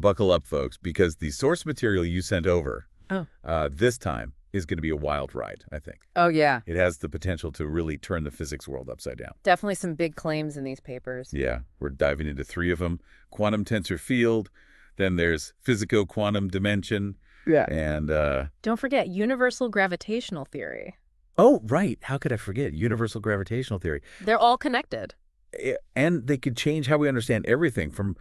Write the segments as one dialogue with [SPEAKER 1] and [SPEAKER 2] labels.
[SPEAKER 1] buckle up, folks, because the source material you sent over
[SPEAKER 2] Oh.
[SPEAKER 1] this time is going to be a wild ride, I think.
[SPEAKER 2] Oh, yeah.
[SPEAKER 1] It has the potential to really turn the physics world upside down.
[SPEAKER 2] Definitely some big claims in these papers.
[SPEAKER 1] Yeah, we're diving into 3 of them. Quantum tensor field, then there's physico-quantum dimension,
[SPEAKER 2] Yeah.
[SPEAKER 1] and,
[SPEAKER 2] Don't forget universal gravitational theory.
[SPEAKER 1] oh, right, how could I forget? Universal gravitational theory.
[SPEAKER 2] They're all connected.
[SPEAKER 1] And they could change how we understand everything from,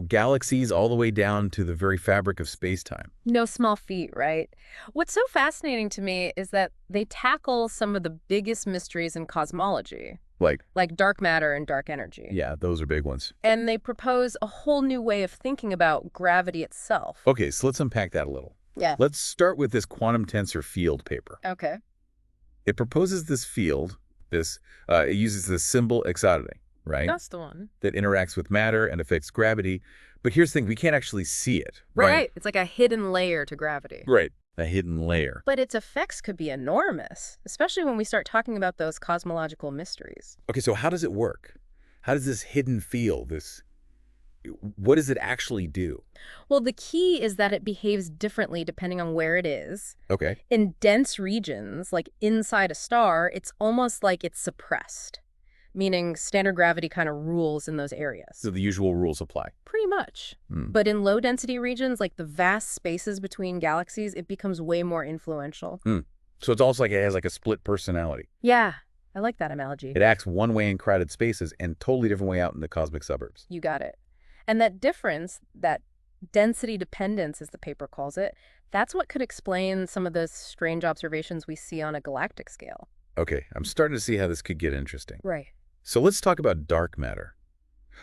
[SPEAKER 1] galaxies all the way down to the very fabric of space-time.
[SPEAKER 2] No small feat, right? What's so fascinating to me is that they tackle some of the biggest mysteries in cosmology, like dark matter and dark energy.
[SPEAKER 1] Yeah, those are big ones.
[SPEAKER 2] And they propose a whole new way of thinking about gravity itself.
[SPEAKER 1] Okay, so let's unpack that a little.
[SPEAKER 2] Yeah.
[SPEAKER 1] Let's start with this quantum tensor field paper.
[SPEAKER 2] Okay.
[SPEAKER 1] It proposes this field, it uses the symbol exciting, right?
[SPEAKER 2] That's the one.
[SPEAKER 1] That interacts with matter and affects gravity. But here's the thing, we can't actually see it.
[SPEAKER 2] Right. It's like a hidden layer to gravity.
[SPEAKER 1] Right. A hidden layer.
[SPEAKER 2] But its effects could be enormous, especially when we start talking about those cosmological mysteries.
[SPEAKER 1] Okay, so how does it work? How does this hidden field, what does it actually do?
[SPEAKER 2] Well, the key is that it behaves differently depending on where it is.
[SPEAKER 1] Okay.
[SPEAKER 2] In dense regions, like inside a star, it's almost like it's suppressed, meaning standard gravity kind of rules in those areas.
[SPEAKER 1] So the usual rules apply.
[SPEAKER 2] Pretty much. But in low-density regions, like the vast spaces between galaxies, it becomes way more influential.
[SPEAKER 1] So it's almost like it has like a split personality.
[SPEAKER 2] Yeah, I like that analogy.
[SPEAKER 1] It acts one way in crowded spaces and totally different way out in the cosmic suburbs.
[SPEAKER 2] You got it. And that difference, that density dependence, as the paper calls it, that's what could explain some of those strange observations we see on a galactic scale.
[SPEAKER 1] Okay, I'm starting to see how this could get interesting.
[SPEAKER 2] Right.
[SPEAKER 1] So let's talk about dark matter.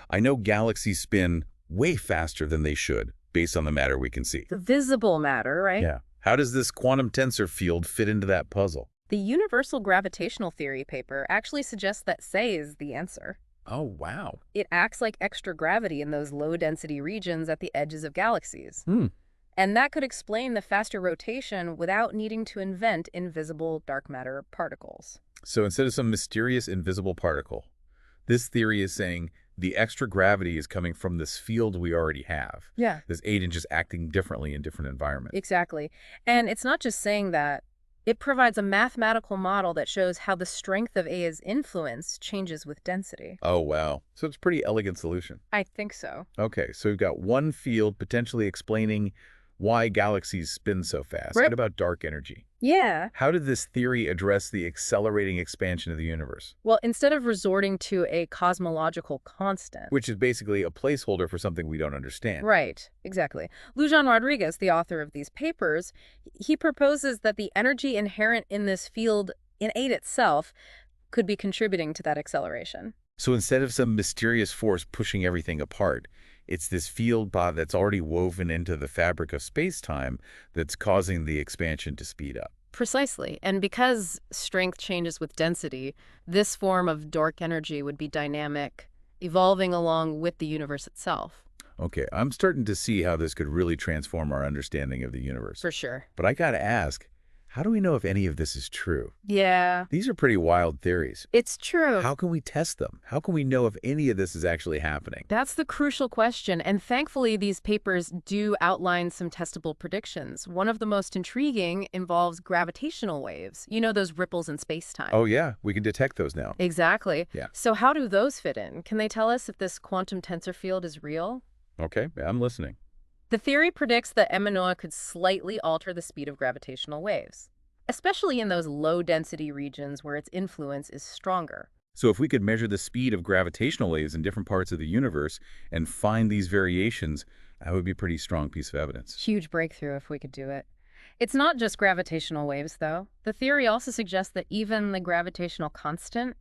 [SPEAKER 1] I know galaxies spin way faster than they should, based on the matter we can see.
[SPEAKER 2] The visible matter, right?
[SPEAKER 1] Yeah. How does this quantum tensor field fit into that puzzle?
[SPEAKER 2] The universal gravitational theory paper actually suggests that say is the answer.
[SPEAKER 1] Oh, wow.
[SPEAKER 2] It acts like extra gravity in those low-density regions at the edges of galaxies. And that could explain the faster rotation without needing to invent invisible dark matter particles.
[SPEAKER 1] So instead of some mysterious invisible particle, this theory is saying the extra gravity is coming from this field we already have.
[SPEAKER 2] Yeah.
[SPEAKER 1] This agent just acting differently in different environments.
[SPEAKER 2] Exactly. And it's not just saying that. It provides a mathematical model that shows how the strength of A's influence changes with density.
[SPEAKER 1] Oh, wow. So it's a pretty elegant solution.
[SPEAKER 2] I think so.
[SPEAKER 1] Okay, so we've got one field potentially explaining why galaxies spin so fast.
[SPEAKER 2] Right.
[SPEAKER 1] What about dark energy?
[SPEAKER 2] Yeah.
[SPEAKER 1] How did this theory address the accelerating expansion of the universe?
[SPEAKER 2] Well, instead of resorting to a cosmological constant.
[SPEAKER 1] Which is basically a placeholder for something we don't understand.
[SPEAKER 2] Right, exactly. Lujan Rodriguez, the author of these papers, he proposes that the energy inherent in this field innate itself could be contributing to that acceleration.
[SPEAKER 1] So instead of some mysterious force pushing everything apart, it's this field that's already woven into the fabric of space-time that's causing the expansion to speed up.
[SPEAKER 2] Precisely. And because strength changes with density, this form of dark energy would be dynamic, evolving along with the universe itself.
[SPEAKER 1] Okay, I'm starting to see how this could really transform our understanding of the universe.
[SPEAKER 2] For sure.
[SPEAKER 1] But I gotta ask, how do we know if any of this is true?
[SPEAKER 2] Yeah.
[SPEAKER 1] These are pretty wild theories.
[SPEAKER 2] It's true.
[SPEAKER 1] How can we test them? How can we know if any of this is actually happening?
[SPEAKER 2] That's the crucial question, and thankfully these papers do outline some testable predictions. One of the most intriguing involves gravitational waves. You know, those ripples in space-time.
[SPEAKER 1] Oh yeah, we can detect those now.
[SPEAKER 2] Exactly.
[SPEAKER 1] Yeah.
[SPEAKER 2] So how do those fit in? Can they tell us if this quantum tensor field is real?
[SPEAKER 1] Okay, I'm listening.
[SPEAKER 2] The theory predicts that MNOA could slightly alter the speed of gravitational waves, especially in those low-density regions where its influence is stronger.
[SPEAKER 1] So if we could measure the speed of gravitational waves in different parts of the universe and find these variations, that would be a pretty strong piece of evidence.
[SPEAKER 2] Huge breakthrough if we could do it. It's not just gravitational waves, though. The theory also suggests that even the gravitational constant,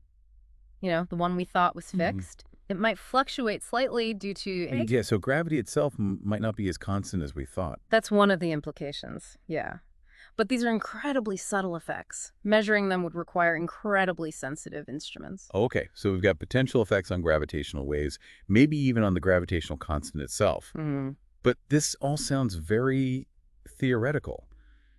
[SPEAKER 2] the one we thought was fixed, it might fluctuate slightly due to...
[SPEAKER 1] Yeah, so gravity itself might not be as constant as we thought.
[SPEAKER 2] That's one of the implications, yeah. But these are incredibly subtle effects. Measuring them would require incredibly sensitive instruments.
[SPEAKER 1] Okay, so we've got potential effects on gravitational waves, maybe even on the gravitational constant itself. But this all sounds very theoretical.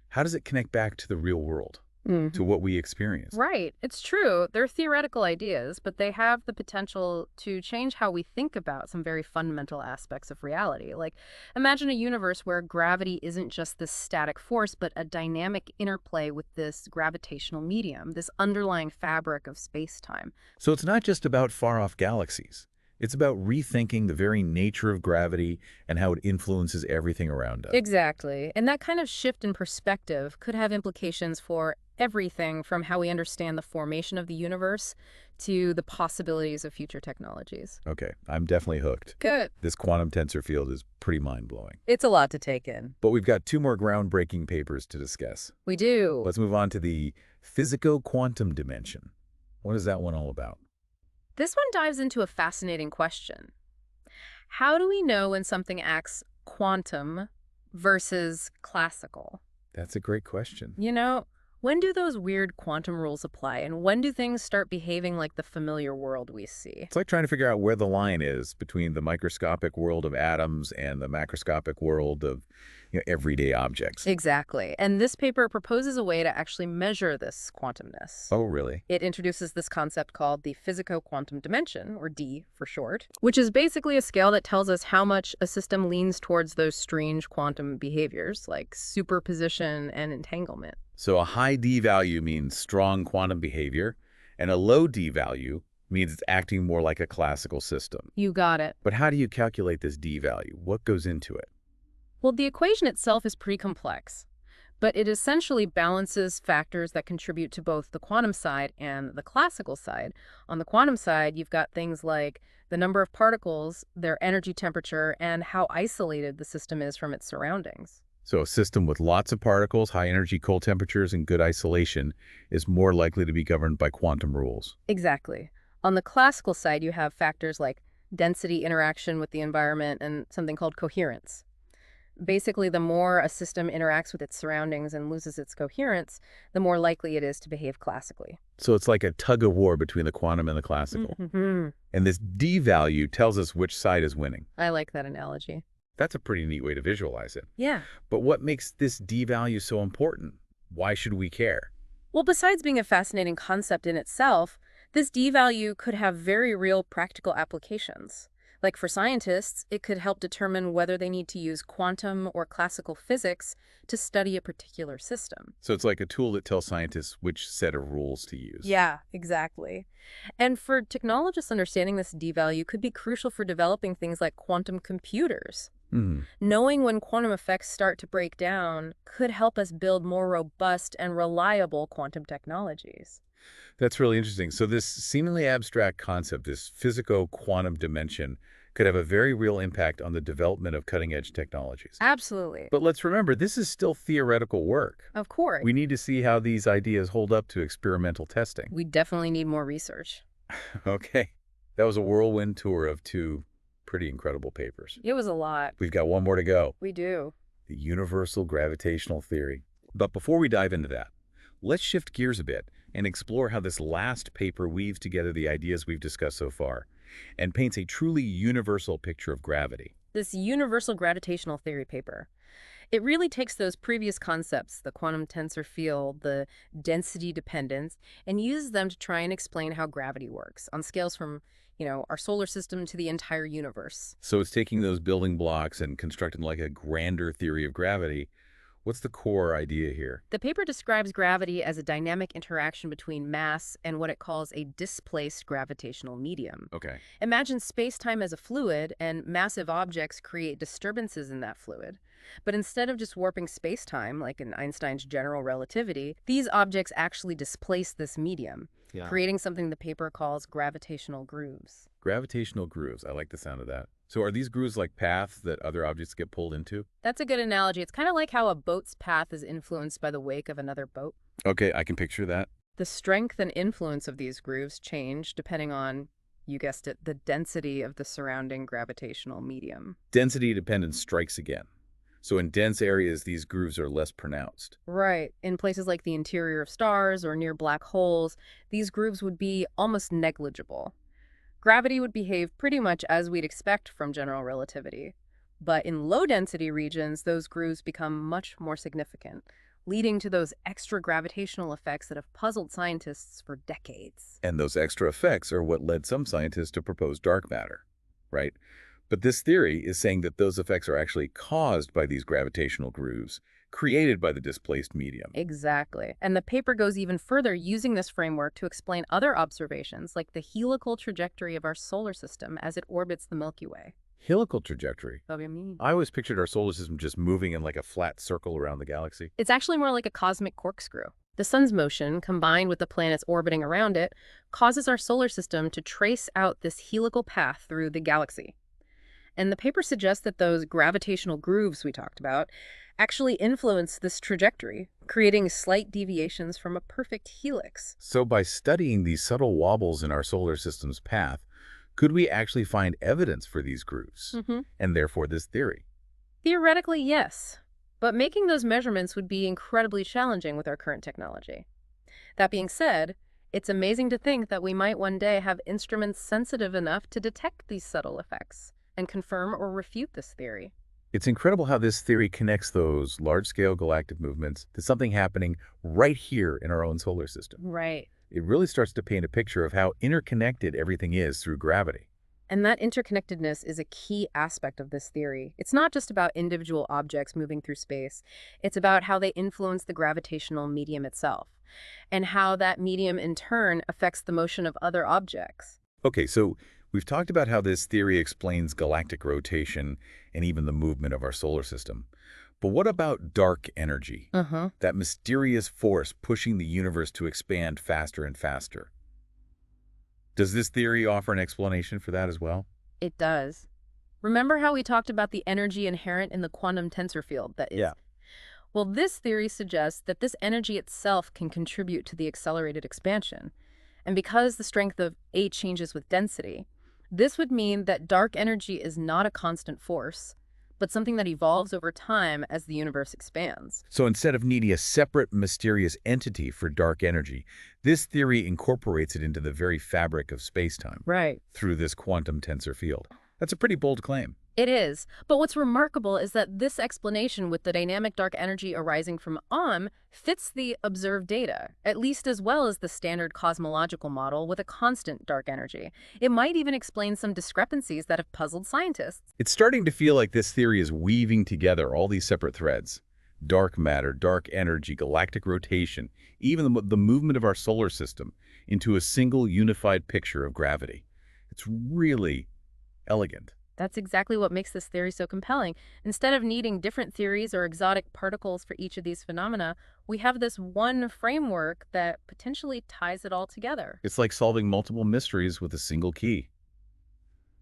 [SPEAKER 1] How does it connect back to the real world? to what we experience.
[SPEAKER 2] Right. It's true. They're theoretical ideas, but they have the potential to change how we think about some very fundamental aspects of reality. Like, imagine a universe where gravity isn't just this static force, but a dynamic interplay with this gravitational medium, this underlying fabric of space-time.
[SPEAKER 1] So it's not just about far-off galaxies. It's about rethinking the very nature of gravity and how it influences everything around us.
[SPEAKER 2] Exactly. And that kind of shift in perspective could have implications for everything from how we understand the formation of the universe to the possibilities of future technologies.
[SPEAKER 1] Okay, I'm definitely hooked.
[SPEAKER 2] Good.
[SPEAKER 1] This quantum tensor field is pretty mind-blowing.
[SPEAKER 2] It's a lot to take in.
[SPEAKER 1] But we've got two more groundbreaking papers to discuss.
[SPEAKER 2] We do.
[SPEAKER 1] Let's move on to the physico-quantum dimension. What is that one all about?
[SPEAKER 2] This one dives into a fascinating question. How do we know when something acts quantum versus classical?
[SPEAKER 1] That's a great question.
[SPEAKER 2] You know, when do those weird quantum rules apply, and when do things start behaving like the familiar world we see?
[SPEAKER 1] It's like trying to figure out where the line is between the microscopic world of atoms and the macroscopic world of everyday objects.
[SPEAKER 2] Exactly. And this paper proposes a way to actually measure this quantumness.
[SPEAKER 1] Oh, really?
[SPEAKER 2] It introduces this concept called the physico-quantum dimension, or D for short, which is basically a scale that tells us how much a system leans towards those strange quantum behaviors like superposition and entanglement.
[SPEAKER 1] So a high D value means strong quantum behavior, and a low D value means it's acting more like a classical system.
[SPEAKER 2] You got it.
[SPEAKER 1] But how do you calculate this D value? What goes into it?
[SPEAKER 2] Well, the equation itself is pretty complex, but it essentially balances factors that contribute to both the quantum side and the classical side. On the quantum side, you've got things like the number of particles, their energy temperature, and how isolated the system is from its surroundings.
[SPEAKER 1] So a system with lots of particles, high energy, cold temperatures, and good isolation is more likely to be governed by quantum rules.
[SPEAKER 2] Exactly. On the classical side, you have factors like density interaction with the environment and something called coherence. Basically, the more a system interacts with its surroundings and loses its coherence, the more likely it is to behave classically.
[SPEAKER 1] So it's like a tug of war between the quantum and the classical. And this D value tells us which side is winning.
[SPEAKER 2] I like that analogy.
[SPEAKER 1] That's a pretty neat way to visualize it.
[SPEAKER 2] Yeah.
[SPEAKER 1] But what makes this D value so important? Why should we care?
[SPEAKER 2] Well, besides being a fascinating concept in itself, this D value could have very real practical applications. Like for scientists, it could help determine whether they need to use quantum or classical physics to study a particular system.
[SPEAKER 1] So it's like a tool that tells scientists which set of rules to use.
[SPEAKER 2] Yeah, exactly. And for technologists, understanding this D value could be crucial for developing things like quantum computers. Knowing when quantum effects start to break down could help us build more robust and reliable quantum technologies.
[SPEAKER 1] That's really interesting. So this seemingly abstract concept, this physico-quantum dimension, could have a very real impact on the development of cutting-edge technologies.
[SPEAKER 2] Absolutely.
[SPEAKER 1] But let's remember, this is still theoretical work.
[SPEAKER 2] Of course.
[SPEAKER 1] We need to see how these ideas hold up to experimental testing.
[SPEAKER 2] We definitely need more research.
[SPEAKER 1] Okay. That was a whirlwind tour of two pretty incredible papers.
[SPEAKER 2] It was a lot.
[SPEAKER 1] We've got one more to go.
[SPEAKER 2] We do.
[SPEAKER 1] The universal gravitational theory. But before we dive into that, let's shift gears a bit and explore how this last paper weaves together the ideas we've discussed so far and paints a truly universal picture of gravity.
[SPEAKER 2] This universal gravitational theory paper, it really takes those previous concepts, the quantum tensor field, the density dependence, and uses them to try and explain how gravity works on scales from, our solar system to the entire universe.
[SPEAKER 1] So it's taking those building blocks and constructing like a grander theory of gravity. What's the core idea here?
[SPEAKER 2] The paper describes gravity as a dynamic interaction between mass and what it calls a displaced gravitational medium.
[SPEAKER 1] Okay.
[SPEAKER 2] Imagine space-time as a fluid, and massive objects create disturbances in that fluid. But instead of just warping space-time, like in Einstein's general relativity, these objects actually displace this medium, creating something the paper calls gravitational grooves.
[SPEAKER 1] Gravitational grooves. I like the sound of that. So are these grooves like paths that other objects get pulled into?
[SPEAKER 2] That's a good analogy. It's kind of like how a boat's path is influenced by the wake of another boat.
[SPEAKER 1] Okay, I can picture that.
[SPEAKER 2] The strength and influence of these grooves change depending on, you guessed it, the density of the surrounding gravitational medium.
[SPEAKER 1] Density dependence strikes again. So in dense areas, these grooves are less pronounced.
[SPEAKER 2] Right. In places like the interior of stars or near black holes, these grooves would be almost negligible. Gravity would behave pretty much as we'd expect from general relativity. But in low-density regions, those grooves become much more significant, leading to those extra gravitational effects that have puzzled scientists for decades.
[SPEAKER 1] And those extra effects are what led some scientists to propose dark matter, right? But this theory is saying that those effects are actually caused by these gravitational grooves created by the displaced medium.
[SPEAKER 2] Exactly. And the paper goes even further, using this framework to explain other observations, like the helical trajectory of our solar system as it orbits the Milky Way.
[SPEAKER 1] Helical trajectory.
[SPEAKER 2] What do you mean?
[SPEAKER 1] I always pictured our solar system just moving in like a flat circle around the galaxy.
[SPEAKER 2] It's actually more like a cosmic corkscrew. The sun's motion, combined with the planets orbiting around it, causes our solar system to trace out this helical path through the galaxy. And the paper suggests that those gravitational grooves we talked about actually influence this trajectory, creating slight deviations from a perfect helix.
[SPEAKER 1] So by studying these subtle wobbles in our solar system's path, could we actually find evidence for these grooves, and therefore this theory?
[SPEAKER 2] Theoretically, yes. But making those measurements would be incredibly challenging with our current technology. That being said, it's amazing to think that we might one day have instruments sensitive enough to detect these subtle effects and confirm or refute this theory.
[SPEAKER 1] It's incredible how this theory connects those large-scale galactic movements to something happening right here in our own solar system.
[SPEAKER 2] Right.
[SPEAKER 1] It really starts to paint a picture of how interconnected everything is through gravity.
[SPEAKER 2] And that interconnectedness is a key aspect of this theory. It's not just about individual objects moving through space. It's about how they influence the gravitational medium itself, and how that medium in turn affects the motion of other objects.
[SPEAKER 1] Okay, so we've talked about how this theory explains galactic rotation and even the movement of our solar system. But what about dark energy? That mysterious force pushing the universe to expand faster and faster. Does this theory offer an explanation for that as well?
[SPEAKER 2] It does. Remember how we talked about the energy inherent in the quantum tensor field that is?
[SPEAKER 1] Yeah.
[SPEAKER 2] Well, this theory suggests that this energy itself can contribute to the accelerated expansion. And because the strength of A changes with density, this would mean that dark energy is not a constant force, but something that evolves over time as the universe expands.
[SPEAKER 1] So instead of needing a separate mysterious entity for dark energy, this theory incorporates it into the very fabric of space-time
[SPEAKER 2] Right.
[SPEAKER 1] through this quantum tensor field. That's a pretty bold claim.
[SPEAKER 2] It is. But what's remarkable is that this explanation with the dynamic dark energy arising from fits the observed data, at least as well as the standard cosmological model with a constant dark energy. It might even explain some discrepancies that have puzzled scientists.
[SPEAKER 1] It's starting to feel like this theory is weaving together all these separate threads. Dark matter, dark energy, galactic rotation, even the movement of our solar system into a single unified picture of gravity. It's really elegant.
[SPEAKER 2] That's exactly what makes this theory so compelling. Instead of needing different theories or exotic particles for each of these phenomena, we have this one framework that potentially ties it all together.
[SPEAKER 1] It's like solving multiple mysteries with a single key.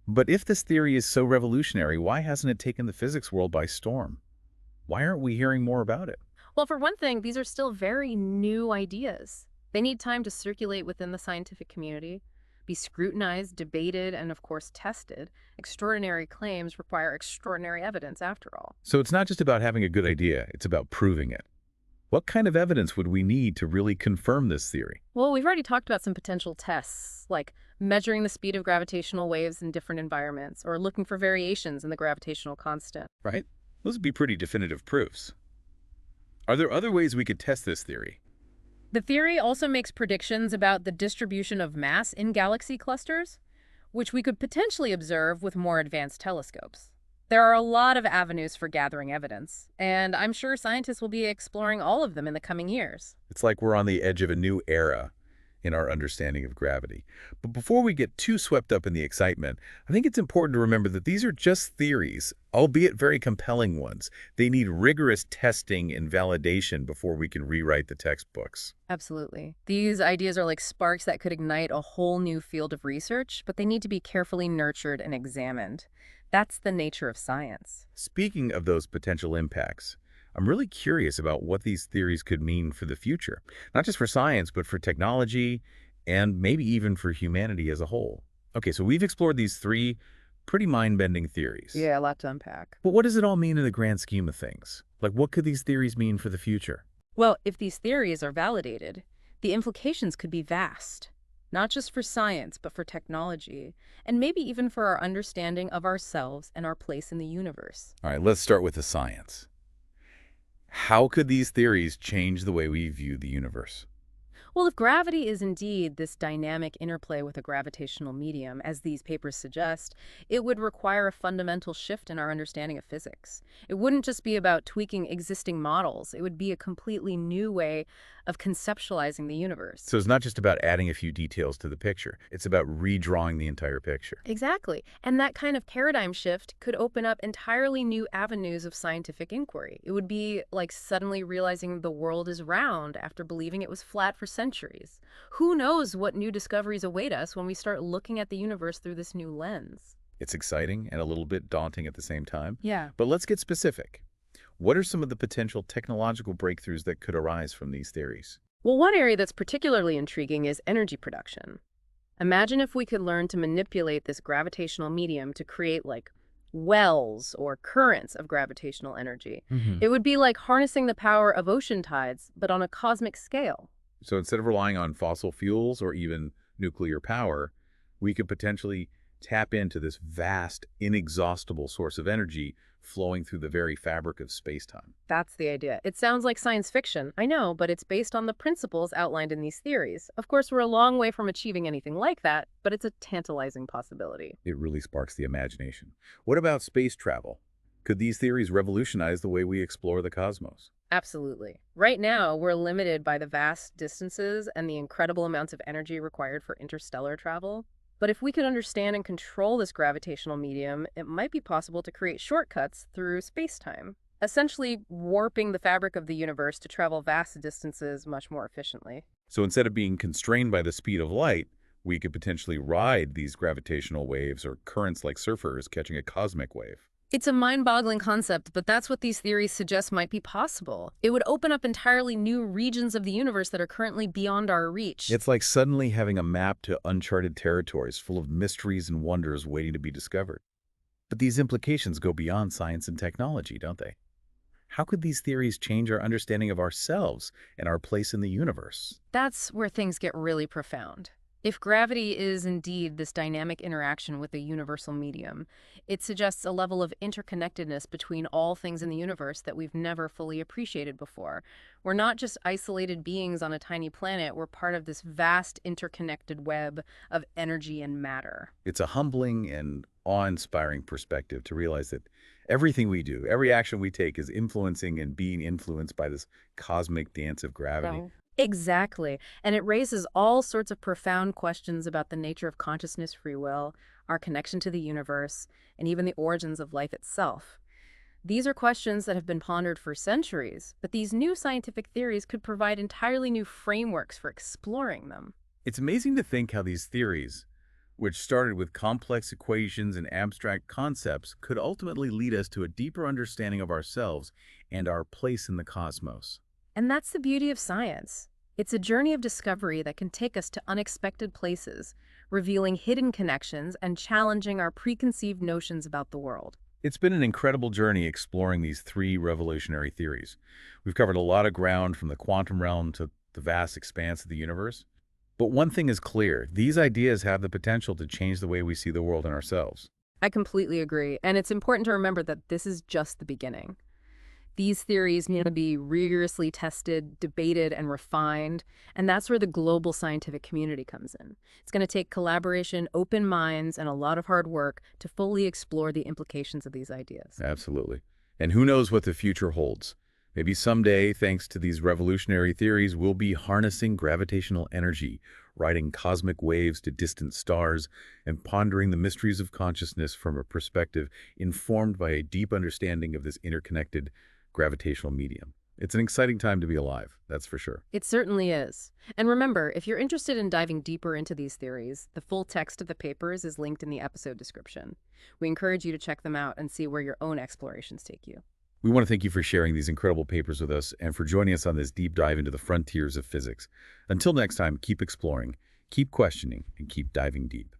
[SPEAKER 1] But if this theory is so revolutionary, why hasn't it taken the physics world by storm? Why aren't we hearing more about it?
[SPEAKER 2] Well, for one thing, these are still very new ideas. They need time to circulate within the scientific community, be scrutinized, debated, and of course tested. Extraordinary claims require extraordinary evidence after all.
[SPEAKER 1] So it's not just about having a good idea, it's about proving it. What kind of evidence would we need to really confirm this theory?
[SPEAKER 2] Well, we've already talked about some potential tests, like measuring the speed of gravitational waves in different environments, or looking for variations in the gravitational constant.
[SPEAKER 1] Right? Those would be pretty definitive proofs. Are there other ways we could test this theory?
[SPEAKER 2] The theory also makes predictions about the distribution of mass in galaxy clusters, which we could potentially observe with more advanced telescopes. There are a lot of avenues for gathering evidence, and I'm sure scientists will be exploring all of them in the coming years.
[SPEAKER 1] It's like we're on the edge of a new era in our understanding of gravity. But before we get too swept up in the excitement, I think it's important to remember that these are just theories, albeit very compelling ones. They need rigorous testing and validation before we can rewrite the textbooks.
[SPEAKER 2] Absolutely. These ideas are like sparks that could ignite a whole new field of research, but they need to be carefully nurtured and examined. That's the nature of science.
[SPEAKER 1] Speaking of those potential impacts, I'm really curious about what these theories could mean for the future, not just for science, but for technology and maybe even for humanity as a whole. Okay, so we've explored these three pretty mind-bending theories.
[SPEAKER 2] Yeah, a lot to unpack.
[SPEAKER 1] But what does it all mean in the grand scheme of things? Like, what could these theories mean for the future?
[SPEAKER 2] Well, if these theories are validated, the implications could be vast, not just for science, but for technology, and maybe even for our understanding of ourselves and our place in the universe.
[SPEAKER 1] All right, let's start with the science. How could these theories change the way we view the universe?
[SPEAKER 2] Well, if gravity is indeed this dynamic interplay with a gravitational medium, as these papers suggest, it would require a fundamental shift in our understanding of physics. It wouldn't just be about tweaking existing models, it would be a completely new way of conceptualizing the universe.
[SPEAKER 1] So it's not just about adding a few details to the picture. It's about redrawing the entire picture.
[SPEAKER 2] Exactly. And that kind of paradigm shift could open up entirely new avenues of scientific inquiry. It would be like suddenly realizing the world is round after believing it was flat for centuries. Who knows what new discoveries await us when we start looking at the universe through this new lens?
[SPEAKER 1] It's exciting and a little bit daunting at the same time.
[SPEAKER 2] Yeah.
[SPEAKER 1] But let's get specific. What are some of the potential technological breakthroughs that could arise from these theories?
[SPEAKER 2] Well, one area that's particularly intriguing is energy production. Imagine if we could learn to manipulate this gravitational medium to create like wells or currents of gravitational energy. It would be like harnessing the power of ocean tides, but on a cosmic scale.
[SPEAKER 1] So instead of relying on fossil fuels or even nuclear power, we could potentially tap into this vast, inexhaustible source of energy flowing through the very fabric of space-time.
[SPEAKER 2] That's the idea. It sounds like science fiction, I know, but it's based on the principles outlined in these theories. Of course, we're a long way from achieving anything like that, but it's a tantalizing possibility.
[SPEAKER 1] It really sparks the imagination. What about space travel? Could these theories revolutionize the way we explore the cosmos?
[SPEAKER 2] Absolutely. Right now, we're limited by the vast distances and the incredible amounts of energy required for interstellar travel. But if we could understand and control this gravitational medium, it might be possible to create shortcuts through space-time, essentially warping the fabric of the universe to travel vast distances much more efficiently.
[SPEAKER 1] So instead of being constrained by the speed of light, we could potentially ride these gravitational waves or currents like surfers catching a cosmic wave.
[SPEAKER 2] It's a mind-boggling concept, but that's what these theories suggest might be possible. It would open up entirely new regions of the universe that are currently beyond our reach.
[SPEAKER 1] It's like suddenly having a map to uncharted territories full of mysteries and wonders waiting to be discovered. But these implications go beyond science and technology, don't they? How could these theories change our understanding of ourselves and our place in the universe?
[SPEAKER 2] That's where things get really profound. If gravity is indeed this dynamic interaction with a universal medium, it suggests a level of interconnectedness between all things in the universe that we've never fully appreciated before. We're not just isolated beings on a tiny planet, we're part of this vast interconnected web of energy and matter.
[SPEAKER 1] It's a humbling and awe-inspiring perspective to realize that everything we do, every action we take is influencing and being influenced by this cosmic dance of gravity.
[SPEAKER 2] So, exactly. And it raises all sorts of profound questions about the nature of consciousness, free will, our connection to the universe, and even the origins of life itself. These are questions that have been pondered for centuries, but these new scientific theories could provide entirely new frameworks for exploring them.
[SPEAKER 1] It's amazing to think how these theories, which started with complex equations and abstract concepts, could ultimately lead us to a deeper understanding of ourselves and our place in the cosmos.
[SPEAKER 2] And that's the beauty of science. It's a journey of discovery that can take us to unexpected places, revealing hidden connections and challenging our preconceived notions about the world.
[SPEAKER 1] It's been an incredible journey exploring these three revolutionary theories. We've covered a lot of ground from the quantum realm to the vast expanse of the universe. But one thing is clear, these ideas have the potential to change the way we see the world and ourselves.
[SPEAKER 2] I completely agree, and it's important to remember that this is just the beginning. These theories need to be rigorously tested, debated, and refined, and that's where the global scientific community comes in. It's going to take collaboration, open minds, and a lot of hard work to fully explore the implications of these ideas.
[SPEAKER 1] Absolutely. And who knows what the future holds? Maybe someday, thanks to these revolutionary theories, we'll be harnessing gravitational energy, riding cosmic waves to distant stars, and pondering the mysteries of consciousness from a perspective informed by a deep understanding of this interconnected gravitational medium. It's an exciting time to be alive, that's for sure.
[SPEAKER 2] It certainly is. And remember, if you're interested in diving deeper into these theories, the full text of the papers is linked in the episode description. We encourage you to check them out and see where your own explorations take you.
[SPEAKER 1] We want to thank you for sharing these incredible papers with us and for joining us on this deep dive into the frontiers of physics. Until next time, keep exploring, keep questioning, and keep diving deep.